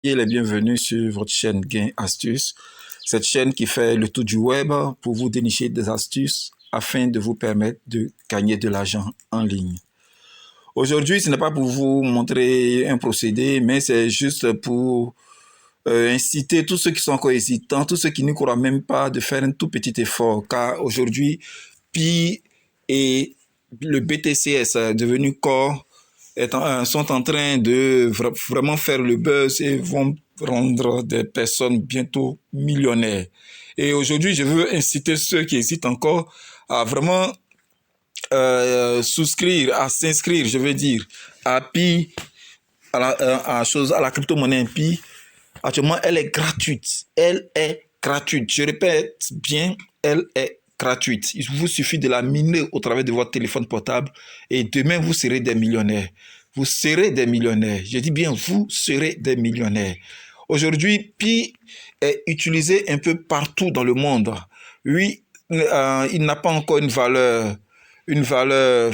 Et les bienvenus sur votre chaîne Gain Astuces, cette chaîne qui fait le tour du web pour vous dénicher des astuces afin de vous permettre de gagner de l'argent en ligne. Aujourd'hui, ce n'est pas pour vous montrer un procédé, mais c'est juste pour inciter tous ceux qui sont encore hésitants, tous ceux qui ne croient même pas de faire un tout petit effort, car aujourd'hui, Pi et le BTCS devenu Core sont en train de vraiment faire le buzz et vont rendre des personnes bientôt millionnaires. Et aujourd'hui, je veux inciter ceux qui hésitent encore à vraiment souscrire, à s'inscrire, je veux dire, à Pi, à la crypto-monnaie Pi. Actuellement, elle est gratuite. Elle est gratuite. Je répète bien, elle est gratuite. Il vous suffit de la miner au travers de votre téléphone portable et demain, vous serez des millionnaires. Vous serez des millionnaires. Je dis bien, vous serez des millionnaires. Aujourd'hui, Pi est utilisé un peu partout dans le monde. Oui, il n'a pas encore une valeur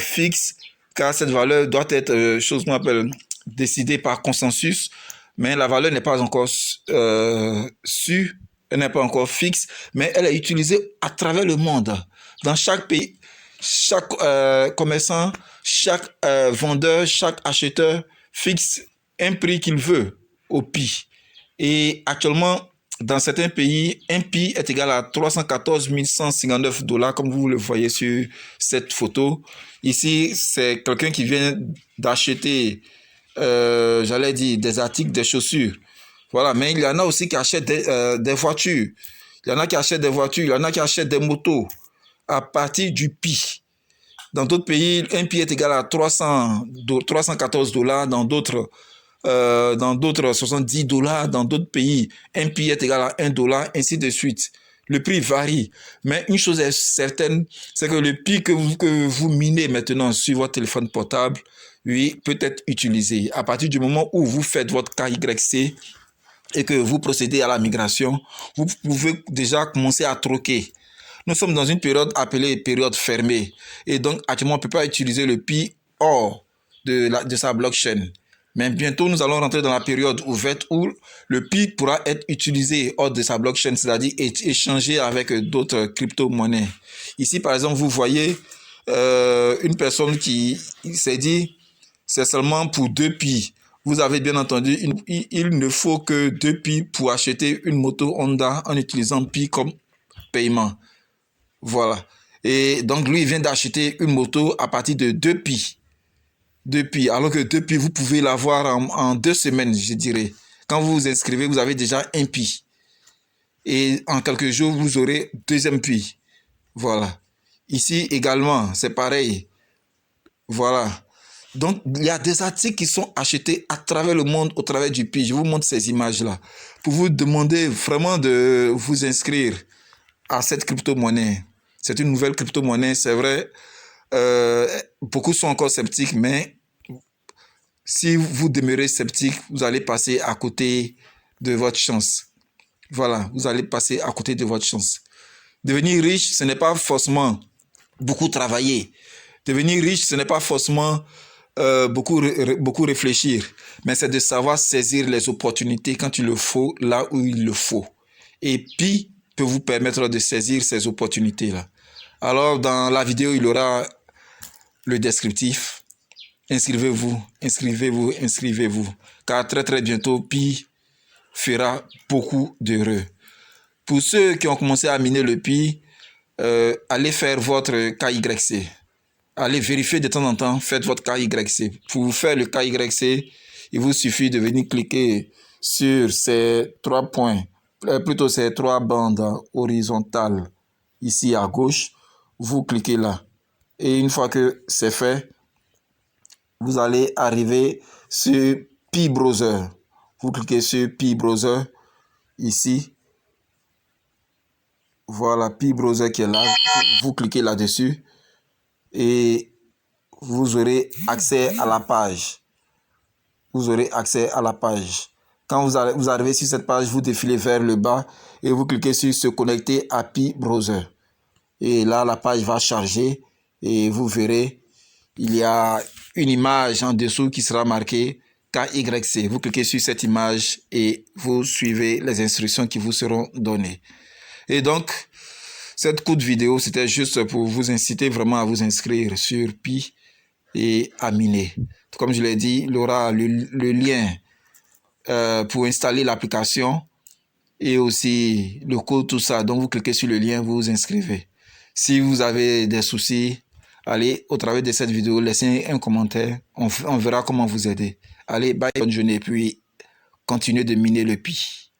fixe, car cette valeur doit être, chose qu'on appelle, décidée par consensus, mais la valeur n'est pas encore sûre, elle n'est pas encore fixe, mais elle est utilisée à travers le monde. Dans chaque pays, chaque commerçant, chaque vendeur, chaque acheteur fixe un prix qu'il veut au Pi. Et actuellement, dans certains pays, un Pi est égal à 314 159 $, comme vous le voyez sur cette photo. Ici, c'est quelqu'un qui vient d'acheter, j'allais dire, des articles, des chaussures. Voilà, mais il y en a aussi qui achètent des voitures. Il y en a qui achètent des voitures, il y en a qui achètent des motos à partir du Pi. Dans d'autres pays, un Pi est égal à 314 $, dans d'autres 70 $, dans d'autres pays, un Pi est égal à 1 $, ainsi de suite. Le prix varie. Mais une chose est certaine, c'est que le Pi que vous minez maintenant sur votre téléphone portable, oui, peut être utilisé. À partir du moment où vous faites votre KYC et que vous procédez à la migration, vous pouvez déjà commencer à troquer. Nous sommes dans une période appelée période fermée. Et donc, actuellement, on ne peut pas utiliser le Pi hors de sa blockchain. Mais bientôt, nous allons rentrer dans la période ouverte où le Pi pourra être utilisé hors de sa blockchain, c'est-à-dire échangé avec d'autres crypto-monnaies. Ici, par exemple, vous voyez une personne qui s'est dit, c'est seulement pour 2 Pi. Vous avez bien entendu, il ne faut que 2 Pi pour acheter une moto Honda en utilisant Pi comme paiement. Voilà. Et donc, lui, il vient d'acheter une moto à partir de 2 Pi. 2 Pi. Alors que 2 Pi, vous pouvez l'avoir en 2 semaines, je dirais. Quand vous vous inscrivez, vous avez déjà 1 Pi. Et en quelques jours, vous aurez deuxième Pi. Voilà. Ici également, c'est pareil. Voilà. Donc, il y a des articles qui sont achetés à travers le monde, au travers du Pi. Je vous montre ces images-là. Pour vous demander vraiment de vous inscrire à cette crypto-monnaie. C'est une nouvelle crypto-monnaie, c'est vrai. Beaucoup sont encore sceptiques, mais si vous demeurez sceptique, vous allez passer à côté de votre chance. Voilà, vous allez passer à côté de votre chance. Devenir riche, ce n'est pas forcément beaucoup travailler. Devenir riche, ce n'est pas forcément beaucoup réfléchir, mais c'est de savoir saisir les opportunités quand il le faut, là où il le faut. Et puis, peut vous permettre de saisir ces opportunités-là. Alors, dans la vidéo, il y aura le descriptif. Inscrivez-vous, inscrivez-vous, inscrivez-vous. Car très très bientôt, Pi fera beaucoup d'heureux. Pour ceux qui ont commencé à miner le Pi, allez faire votre KYC. Allez vérifier de temps en temps, faites votre KYC. Pour faire le KYC, il vous suffit de venir cliquer sur ces 3 points, plutôt ces 3 bandes horizontales ici à gauche. Vous cliquez là. Et une fois que c'est fait, vous allez arriver sur Pi Browser. Vous cliquez sur Pi Browser ici. Voilà, Pi Browser qui est là. Vous cliquez là-dessus et vous aurez accès à la page. Vous aurez accès à la page. Quand vous arrivez sur cette page, vous défilez vers le bas et vous cliquez sur se connecter à Pi Browser. Et là, la page va charger et vous verrez, il y a une image en dessous qui sera marquée KYC. Vous cliquez sur cette image et vous suivez les instructions qui vous seront données. Et donc, cette courte vidéo, c'était juste pour vous inciter vraiment à vous inscrire sur Pi et à miner. Comme je l'ai dit, il y aura le lien pour installer l'application et aussi le code, tout ça. Donc, vous cliquez sur le lien, vous vous inscrivez. Si vous avez des soucis, allez, au travers de cette vidéo, laissez un commentaire. On verra comment vous aider. Allez, bye, bonne journée, puis continuez de miner le Pi.